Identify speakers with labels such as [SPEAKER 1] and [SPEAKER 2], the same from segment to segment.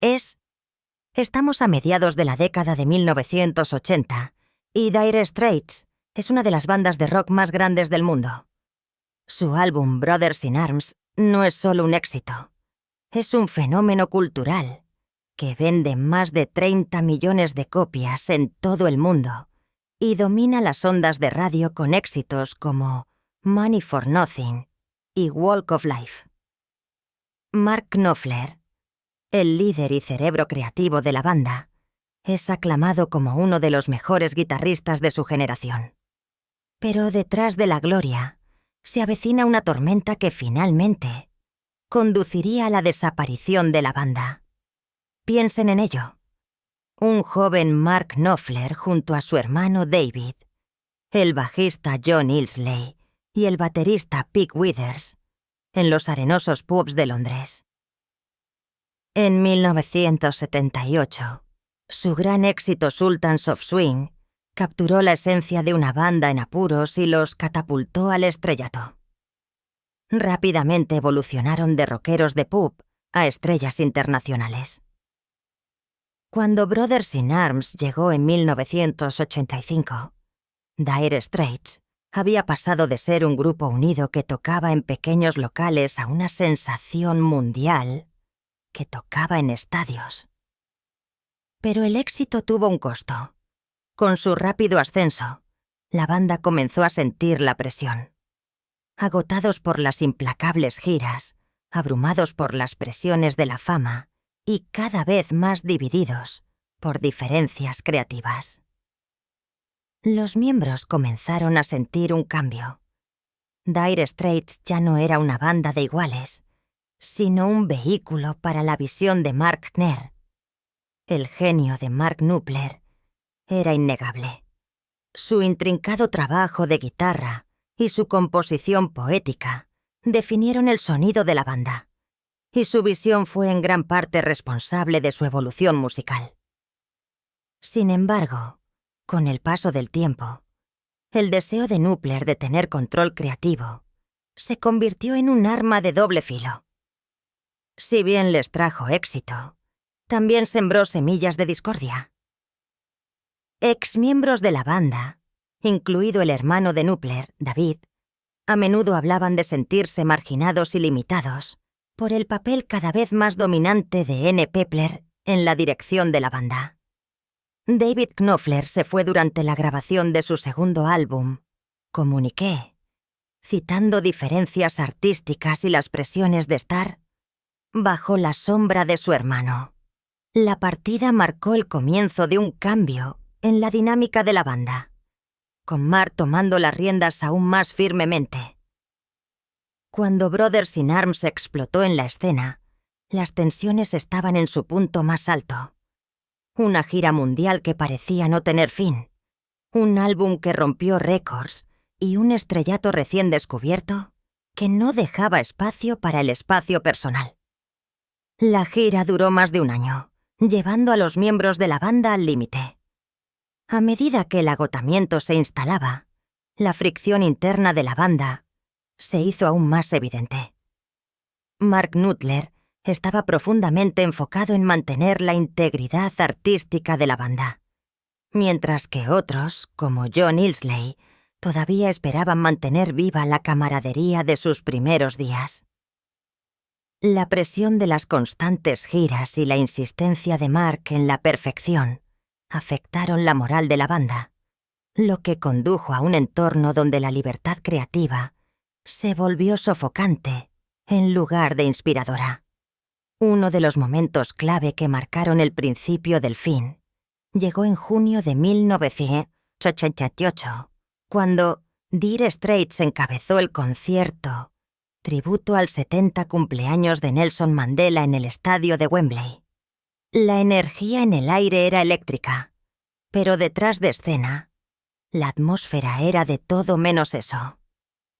[SPEAKER 1] Estamos a mediados de la década de 1980 y Dire Straits es una de las bandas de rock más grandes del mundo. Su álbum Brothers in Arms no es solo un éxito, es un fenómeno cultural que vende más de 30 millones de copias en todo el mundo y domina las ondas de radio con éxitos como Money for Nothing y Walk of Life. Mark Knopfler, el líder y cerebro creativo de la banda, es aclamado como uno de los mejores guitarristas de su generación. Pero detrás de la gloria se avecina una tormenta que finalmente conduciría a la desaparición de la banda. Piensen en ello. Un joven Mark Knopfler junto a su hermano David, el bajista John Illsley y el baterista Pete Withers, en los arenosos pubs de Londres. En 1978, su gran éxito Sultans of Swing capturó la esencia de una banda en apuros y los catapultó al estrellato. Rápidamente evolucionaron de rockeros de pub a estrellas internacionales. Cuando Brothers in Arms llegó en 1985, Dire Straits había pasado de ser un grupo unido que tocaba en pequeños locales a una sensación mundial que tocaba en estadios. Pero el éxito tuvo un costo. Con su rápido ascenso, la banda comenzó a sentir la presión. Agotados por las implacables giras, abrumados por las presiones de la fama y cada vez más divididos por diferencias creativas. Los miembros comenzaron a sentir un cambio. Dire Straits ya no era una banda de iguales, sino un vehículo para la visión de Mark Knopfler. El genio de Mark Knopfler era innegable. Su intrincado trabajo de guitarra y su composición poética definieron el sonido de la banda, y su visión fue en gran parte responsable de su evolución musical. Sin embargo, con el paso del tiempo, el deseo de Knopfler de tener control creativo se convirtió en un arma de doble filo. Si bien les trajo éxito, también sembró semillas de discordia. Exmiembros de la banda, incluido el hermano de Knopfler, David, a menudo hablaban de sentirse marginados y limitados por el papel cada vez más dominante de N. Pepler en la dirección de la banda. David Knopfler se fue durante la grabación de su segundo álbum, Communiqué, citando diferencias artísticas y las presiones de estar bajo la sombra de su hermano. La partida marcó el comienzo de un cambio en la dinámica de la banda, con Mark tomando las riendas aún más firmemente. Cuando Brothers in Arms explotó en la escena, las tensiones estaban en su punto más alto. Una gira mundial que parecía no tener fin, un álbum que rompió récords y un estrellato recién descubierto que no dejaba espacio para el espacio personal. La gira duró más de un año, llevando a los miembros de la banda al límite. A medida que el agotamiento se instalaba, la fricción interna de la banda se hizo aún más evidente. Mark Knopfler estaba profundamente enfocado en mantener la integridad artística de la banda, mientras que otros, como John Illsley, todavía esperaban mantener viva la camaradería de sus primeros días. La presión de las constantes giras y la insistencia de Mark en la perfección afectaron la moral de la banda, lo que condujo a un entorno donde la libertad creativa se volvió sofocante en lugar de inspiradora. Uno de los momentos clave que marcaron el principio del fin llegó en junio de 1988, cuando Dire Straits encabezó el concierto tributo al 70 cumpleaños de Nelson Mandela en el estadio de Wembley. La energía en el aire era eléctrica, pero detrás de escena, la atmósfera era de todo menos eso.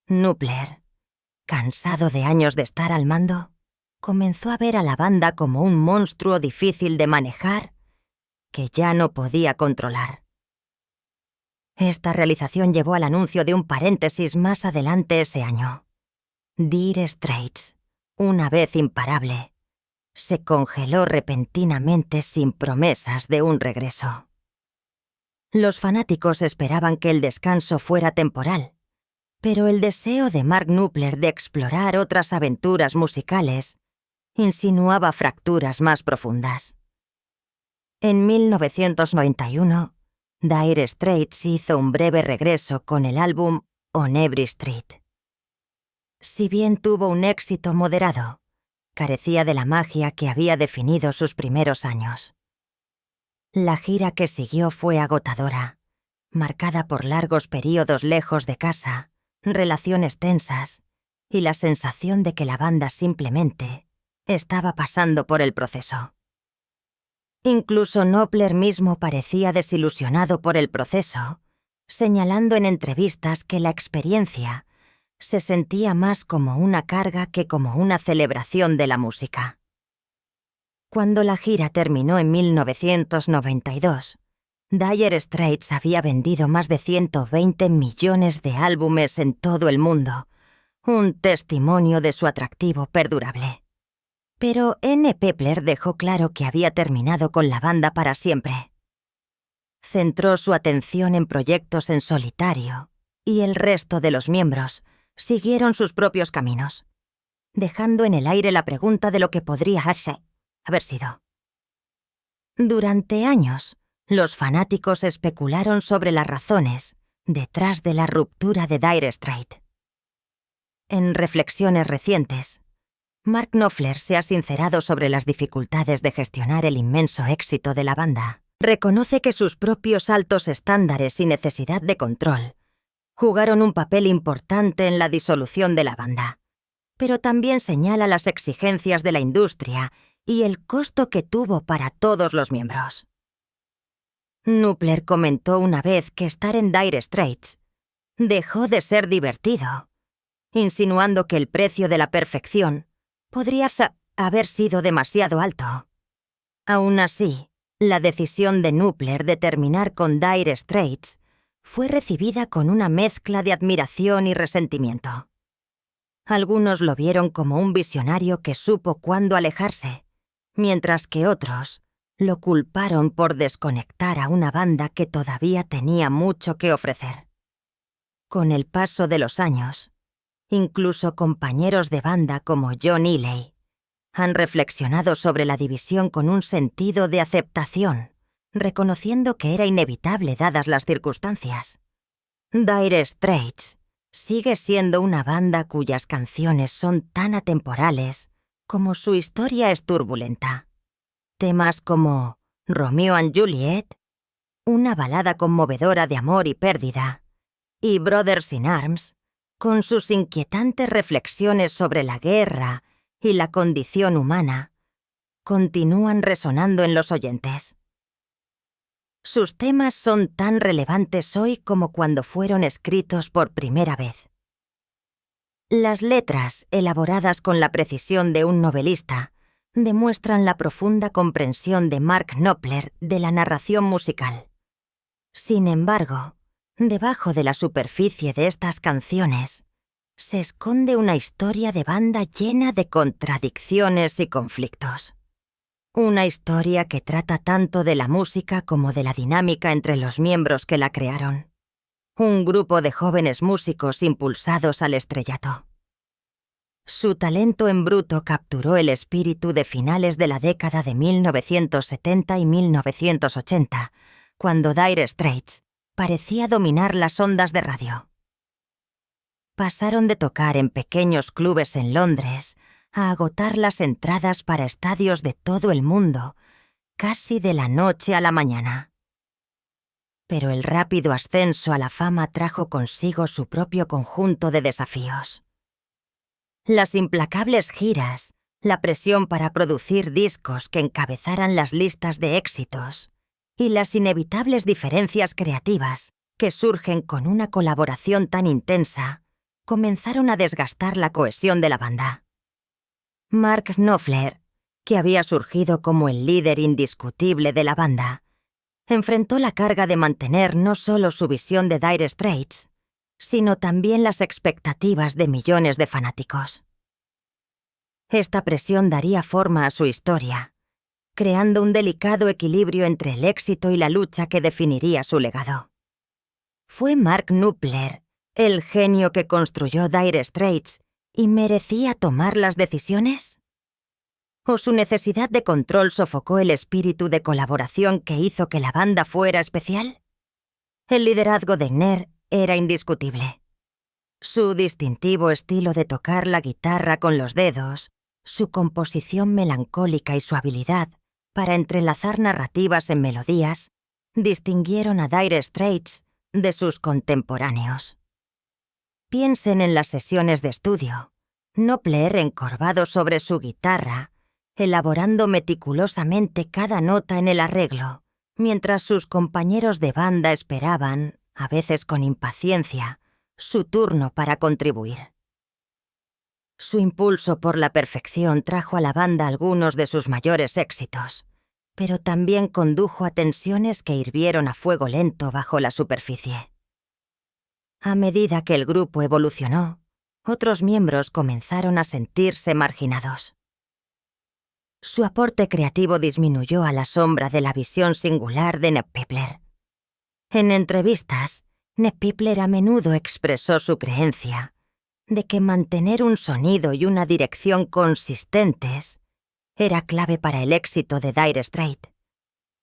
[SPEAKER 1] Knopfler, cansado de años de estar al mando, comenzó a ver a la banda como un monstruo difícil de manejar que ya no podía controlar. Esta realización llevó al anuncio de un paréntesis más adelante ese año. Dire Straits, una vez imparable, se congeló repentinamente sin promesas de un regreso. Los fanáticos esperaban que el descanso fuera temporal, pero el deseo de Mark Knopfler de explorar otras aventuras musicales insinuaba fracturas más profundas. En 1991, Dire Straits hizo un breve regreso con el álbum On Every Street. Si bien tuvo un éxito moderado, carecía de la magia que había definido sus primeros años. La gira que siguió fue agotadora, marcada por largos períodos lejos de casa, relaciones tensas y la sensación de que la banda simplemente estaba pasando por el proceso. Incluso Knopfler mismo parecía desilusionado por el proceso, señalando en entrevistas que la experiencia se sentía más como una carga que como una celebración de la música. Cuando la gira terminó en 1992, Dire Straits había vendido más de 120 millones de álbumes en todo el mundo, un testimonio de su atractivo perdurable. Pero N. Pepler dejó claro que había terminado con la banda para siempre. Centró su atención en proyectos en solitario, y el resto de los miembros siguieron sus propios caminos, dejando en el aire la pregunta de lo que podría haber sido. Durante años, los fanáticos especularon sobre las razones detrás de la ruptura de Dire Straits. En reflexiones recientes, Mark Knopfler se ha sincerado sobre las dificultades de gestionar el inmenso éxito de la banda. Reconoce que sus propios altos estándares y necesidad de control jugaron un papel importante en la disolución de la banda, pero también señala las exigencias de la industria y el costo que tuvo para todos los miembros. Knopfler comentó una vez que estar en Dire Straits dejó de ser divertido, insinuando que el precio de la perfección podría haber sido demasiado alto. Aún así, la decisión de Knopfler de terminar con Dire Straits fue recibida con una mezcla de admiración y resentimiento. Algunos lo vieron como un visionario que supo cuándo alejarse, mientras que otros lo culparon por desconectar a una banda que todavía tenía mucho que ofrecer. Con el paso de los años, incluso compañeros de banda como John Ely han reflexionado sobre la división con un sentido de aceptación, reconociendo que era inevitable dadas las circunstancias. Dire Straits sigue siendo una banda cuyas canciones son tan atemporales como su historia es turbulenta. Temas como Romeo and Juliet, una balada conmovedora de amor y pérdida, y Brothers in Arms, con sus inquietantes reflexiones sobre la guerra y la condición humana, continúan resonando en los oyentes. Sus temas son tan relevantes hoy como cuando fueron escritos por primera vez. Las letras, elaboradas con la precisión de un novelista, demuestran la profunda comprensión de Mark Knopfler de la narración musical. Sin embargo, debajo de la superficie de estas canciones, se esconde una historia de banda llena de contradicciones y conflictos. Una historia que trata tanto de la música como de la dinámica entre los miembros que la crearon. Un grupo de jóvenes músicos impulsados al estrellato. Su talento en bruto capturó el espíritu de finales de la década de 1970 y 1980, cuando Dire Straits parecía dominar las ondas de radio. Pasaron de tocar en pequeños clubes en Londres a agotar las entradas para estadios de todo el mundo, casi de la noche a la mañana. Pero el rápido ascenso a la fama trajo consigo su propio conjunto de desafíos. Las implacables giras, la presión para producir discos que encabezaran las listas de éxitos y las inevitables diferencias creativas que surgen con una colaboración tan intensa, comenzaron a desgastar la cohesión de la banda. Mark Knopfler, que había surgido como el líder indiscutible de la banda, enfrentó la carga de mantener no solo su visión de Dire Straits, sino también las expectativas de millones de fanáticos. Esta presión daría forma a su historia, creando un delicado equilibrio entre el éxito y la lucha que definiría su legado. ¿Fue Mark Knopfler el genio que construyó Dire Straits y merecía tomar las decisiones? ¿O su necesidad de control sofocó el espíritu de colaboración que hizo que la banda fuera especial? El liderazgo de Igner era indiscutible. Su distintivo estilo de tocar la guitarra con los dedos, su composición melancólica y su habilidad para entrelazar narrativas en melodías distinguieron a Dire Straits de sus contemporáneos. Piensen en las sesiones de estudio, Knopfler encorvado sobre su guitarra, elaborando meticulosamente cada nota en el arreglo, mientras sus compañeros de banda esperaban, a veces con impaciencia, su turno para contribuir. Su impulso por la perfección trajo a la banda algunos de sus mayores éxitos, pero también condujo a tensiones que hirvieron a fuego lento bajo la superficie. A medida que el grupo evolucionó, otros miembros comenzaron a sentirse marginados. Su aporte creativo disminuyó a la sombra de la visión singular de Knopfler. En entrevistas, Knopfler a menudo expresó su creencia de que mantener un sonido y una dirección consistentes era clave para el éxito de Dire Straits,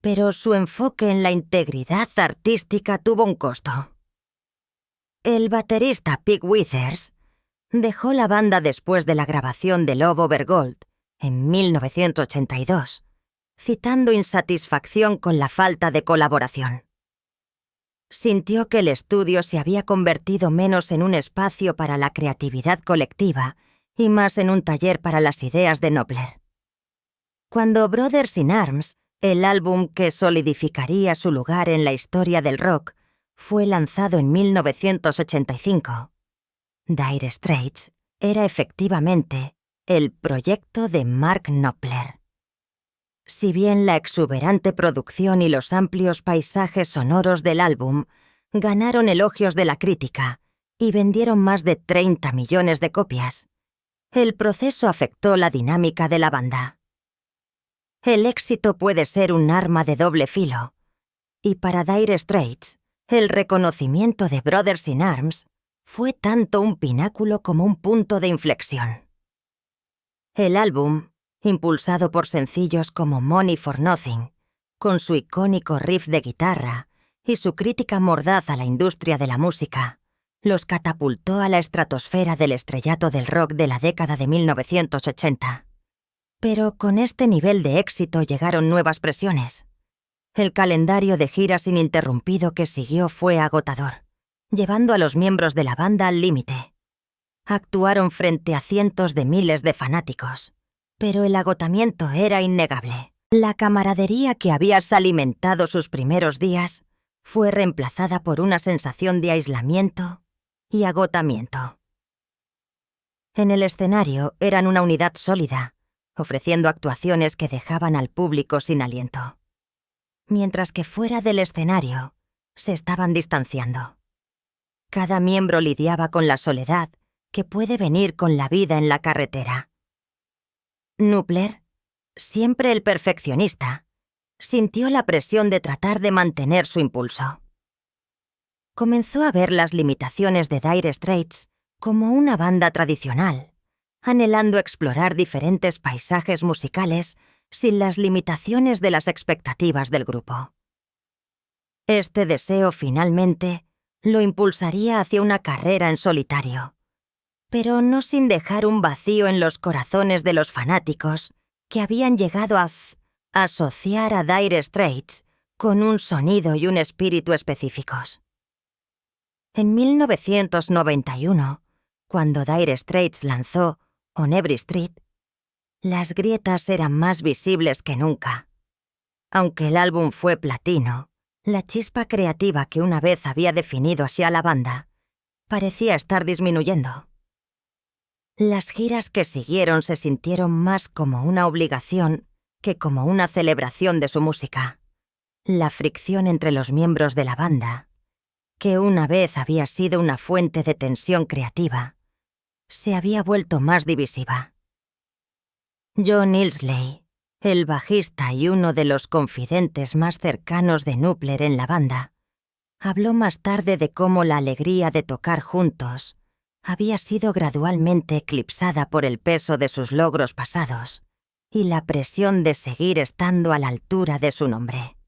[SPEAKER 1] pero su enfoque en la integridad artística tuvo un costo. El baterista Pete Withers dejó la banda después de la grabación de Love Over Gold en 1982, citando insatisfacción con la falta de colaboración. Sintió que el estudio se había convertido menos en un espacio para la creatividad colectiva y más en un taller para las ideas de Knopfler. Cuando Brothers in Arms, el álbum que solidificaría su lugar en la historia del rock, fue lanzado en 1985, Dire Straits era efectivamente el proyecto de Mark Knopfler. Si bien la exuberante producción y los amplios paisajes sonoros del álbum ganaron elogios de la crítica y vendieron más de 30 millones de copias, el proceso afectó la dinámica de la banda. El éxito puede ser un arma de doble filo, y para Dire Straits, el reconocimiento de Brothers in Arms fue tanto un pináculo como un punto de inflexión. El álbum, impulsado por sencillos como Money for Nothing, con su icónico riff de guitarra y su crítica mordaz a la industria de la música, los catapultó a la estratosfera del estrellato del rock de la década de 1980. Pero con este nivel de éxito llegaron nuevas presiones. El calendario de giras ininterrumpido que siguió fue agotador, llevando a los miembros de la banda al límite. Actuaron frente a cientos de miles de fanáticos, pero el agotamiento era innegable. La camaradería que había alimentado sus primeros días fue reemplazada por una sensación de aislamiento y agotamiento. En el escenario eran una unidad sólida, ofreciendo actuaciones que dejaban al público sin aliento. Mientras que fuera del escenario, se estaban distanciando. Cada miembro lidiaba con la soledad que puede venir con la vida en la carretera. Knopfler, siempre el perfeccionista, sintió la presión de tratar de mantener su impulso. Comenzó a ver las limitaciones de Dire Straits como una banda tradicional, anhelando explorar diferentes paisajes musicales sin las limitaciones de las expectativas del grupo. Este deseo finalmente lo impulsaría hacia una carrera en solitario, pero no sin dejar un vacío en los corazones de los fanáticos que habían llegado a asociar a Dire Straits con un sonido y un espíritu específicos. En 1991, cuando Dire Straits lanzó On Every Street, las grietas eran más visibles que nunca. Aunque el álbum fue platino, la chispa creativa que una vez había definido así a la banda parecía estar disminuyendo. Las giras que siguieron se sintieron más como una obligación que como una celebración de su música. La fricción entre los miembros de la banda, que una vez había sido una fuente de tensión creativa, se había vuelto más divisiva. John Illsley, el bajista y uno de los confidentes más cercanos de Knupler en la banda, habló más tarde de cómo la alegría de tocar juntos había sido gradualmente eclipsada por el peso de sus logros pasados y la presión de seguir estando a la altura de su nombre.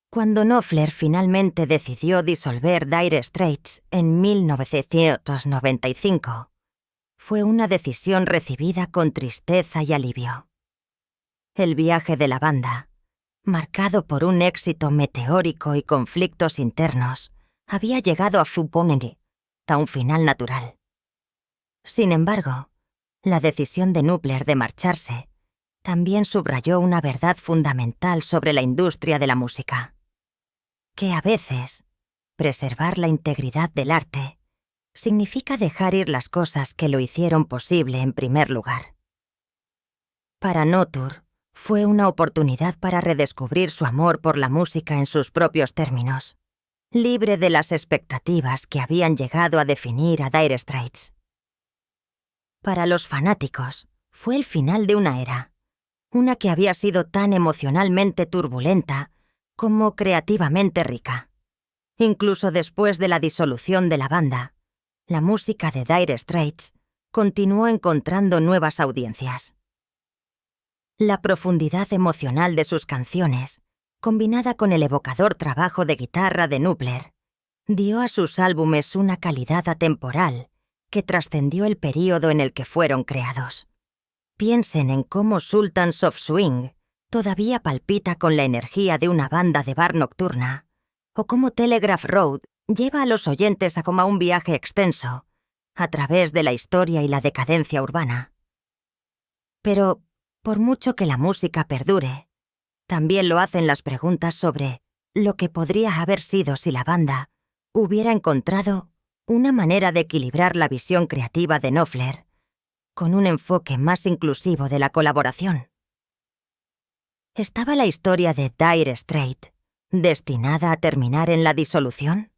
[SPEAKER 1] Cuando Knopfler finalmente decidió disolver Dire Straits en 1995, fue una decisión recibida con tristeza y alivio. El viaje de la banda, marcado por un éxito meteórico y conflictos internos, había llegado a un final natural. Sin embargo, la decisión de Knupler de marcharse también subrayó una verdad fundamental sobre la industria de la música, que a veces preservar la integridad del arte significa dejar ir las cosas que lo hicieron posible en primer lugar. Para Notur, fue una oportunidad para redescubrir su amor por la música en sus propios términos, libre de las expectativas que habían llegado a definir a Dire Straits. Para los fanáticos, fue el final de una era, una que había sido tan emocionalmente turbulenta como creativamente rica. Incluso después de la disolución de la banda, la música de Dire Straits continuó encontrando nuevas audiencias. La profundidad emocional de sus canciones, combinada con el evocador trabajo de guitarra de Knupler, dio a sus álbumes una calidad atemporal que trascendió el período en el que fueron creados. Piensen en cómo Sultans of Swing todavía palpita con la energía de una banda de bar nocturna, o cómo Telegraph Road lleva a los oyentes a como un viaje extenso a través de la historia y la decadencia urbana. Pero, por mucho que la música perdure, también lo hacen las preguntas sobre lo que podría haber sido si la banda hubiera encontrado una manera de equilibrar la visión creativa de Knopfler con un enfoque más inclusivo de la colaboración. ¿Estaba la historia de Dire Straits destinada a terminar en la disolución?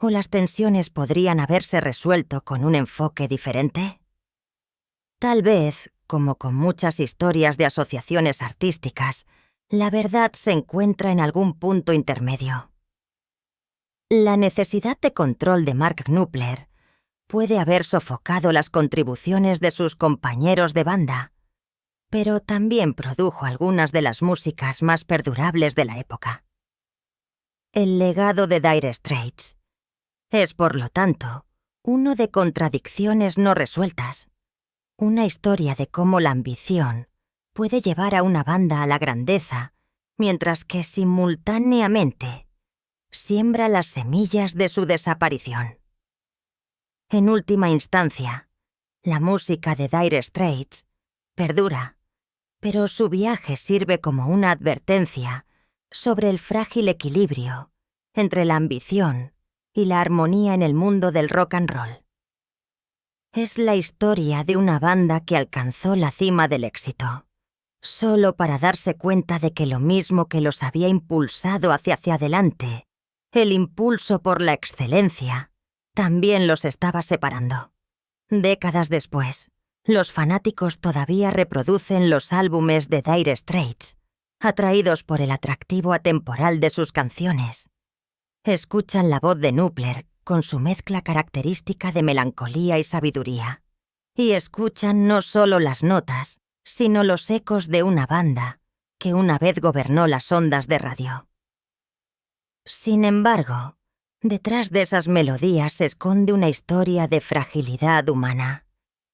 [SPEAKER 1] ¿O las tensiones podrían haberse resuelto con un enfoque diferente? Tal vez, como con muchas historias de asociaciones artísticas, la verdad se encuentra en algún punto intermedio. La necesidad de control de Mark Knupler puede haber sofocado las contribuciones de sus compañeros de banda, pero también produjo algunas de las músicas más perdurables de la época. El legado de Dire Straits es, por lo tanto, uno de contradicciones no resueltas, una historia de cómo la ambición puede llevar a una banda a la grandeza, mientras que simultáneamente siembra las semillas de su desaparición. En última instancia, la música de Dire Straits perdura, pero su viaje sirve como una advertencia sobre el frágil equilibrio entre la ambición y la armonía en el mundo del rock and roll. Es la historia de una banda que alcanzó la cima del éxito, solo para darse cuenta de que lo mismo que los había impulsado hacia adelante, el impulso por la excelencia, también los estaba separando. Décadas después, los fanáticos todavía reproducen los álbumes de Dire Straits, atraídos por el atractivo atemporal de sus canciones. Escuchan la voz de Knupler con su mezcla característica de melancolía y sabiduría, y escuchan no solo las notas, sino los ecos de una banda que una vez gobernó las ondas de radio. Sin embargo, detrás de esas melodías se esconde una historia de fragilidad humana,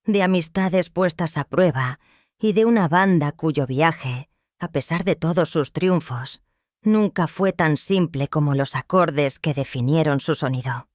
[SPEAKER 1] de amistades puestas a prueba y de una banda cuyo viaje, a pesar de todos sus triunfos, nunca fue tan simple como los acordes que definieron su sonido.